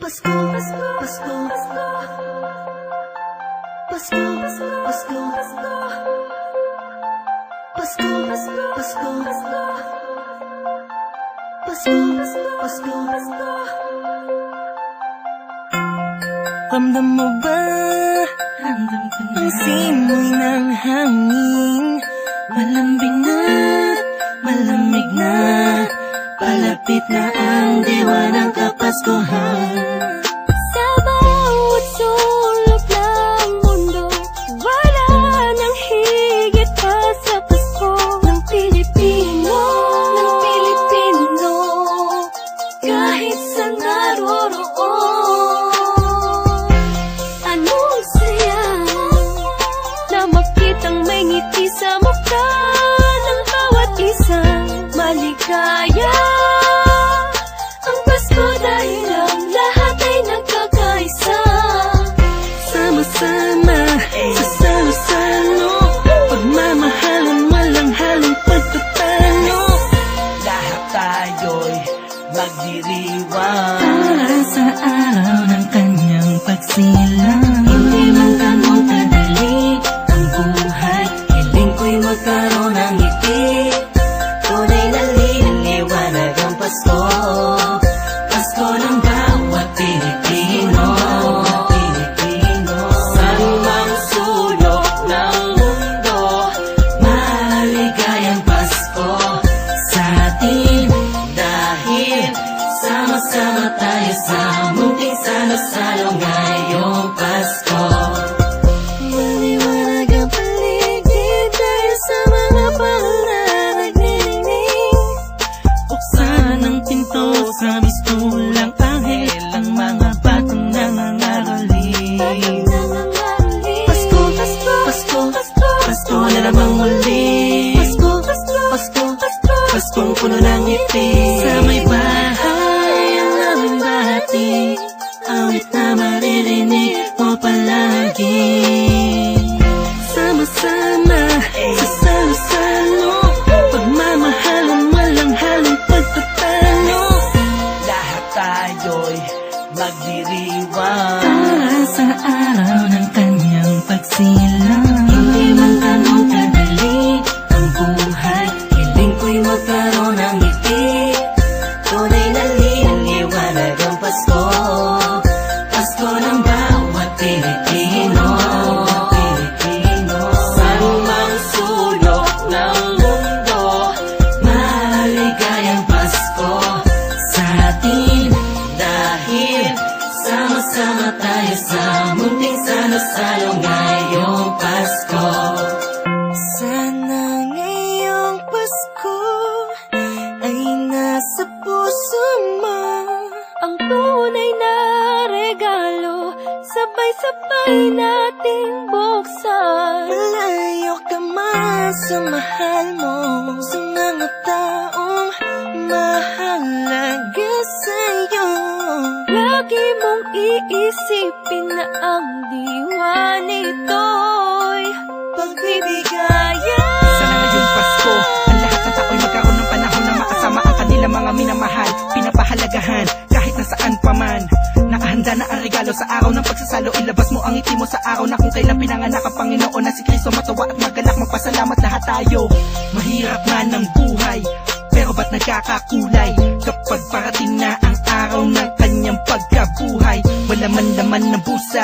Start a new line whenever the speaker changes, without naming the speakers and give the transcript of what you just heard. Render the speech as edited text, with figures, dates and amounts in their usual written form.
Pasko, Pasko, Pasko, Pasko, Pasko, Pasko, Pasko, Pasko, Pasko.
Ramdam mo ba?
Ramdam ko na.
Ang simoy ng hangin, malambing na, malamig na. Palapit na ang diwa ng Kapaskuhan.
Sa bawat sulok ng mundo, wala nang higit pa sa Pasko ng Pilipino, kahit saan naroroon. Anong saya na makitang may ngiti sa mukha ng bawat isang maligaya. Ang Pasko dahil ang lahat ay nagkakaisa.
Sama-sama sa salo-salo, pagmamahalan walang halong pagtatalo. Lahat tayo'y magdiriwang para sa araw ng kanyang pagsilang. Hindi man ganun kadali ang buhay, hiling ko'y magkaroon ng ngiti. Tunay na liwanag ang Pasko, Pasko ng bawat Pilipino. Saan mang sulok ng mundo, maligayang Pasko sa atin. Dahil sama-sama tayo sa munting salo-salo ngayong Pasko. Maliwanag ang paligid dahil sa mga pananagnining. Buksan ang pinto sa mistulang anghel, ang mga batang nangangaroling.
Pasko, Pasko, Pasko, Pasko,
Pasko na namang muli.
Pasko, Pasko, Pasko, Pasko,
Paskong puno ng ngiti. Sa may bahay ang aming bahati, awit na maririnig mo palagi. Sama-sama sa salo-salo, pagmamahalan walang halong pagtatalo. Lahat tayo'y magdiriwang para sa araw ng kanyang pagsilang. Hindi man ganun kadali ang buhay, hiling ko'y magkaroon ng ngiti. Tunay na liwanag ang Pasko, Pasko ng bawat Pilipino. Saan mang sulok ng mundo, maligayang Pasko sa atin. Dahil sama-sama tayo sa munting salo-salo ngayong Pasko. Sana ngayong Pasko ay nasa puso mo
ang tunay na regalo, sabay-sabay nating buksan.
Malayo ka man sa mahal mo, sa mga taong mahalaga sa'yo.
Lagi mong iisipin na ang diwa nito'y pagbibigayan.
Sana ngayong Pasko, ang lahat ng tao'y magkaroon ng panahon na makasama ang kanilang mga minamahal, pinapahalagahan kahit nasaan pa man. Nakahanda na ang regalo sa araw ng pagsasalo, ilabas mo ang ngiti mo sa araw na kung kailan pinanganak ang Panginoon na si Kristo. Matawa at magalak, magpasalamat lahat tayo. Mahirap man ang buhay, pero ba't nagkakakulay kapag parating na ang araw ng kanyang pagkabuhay? Wala man laman ng busa,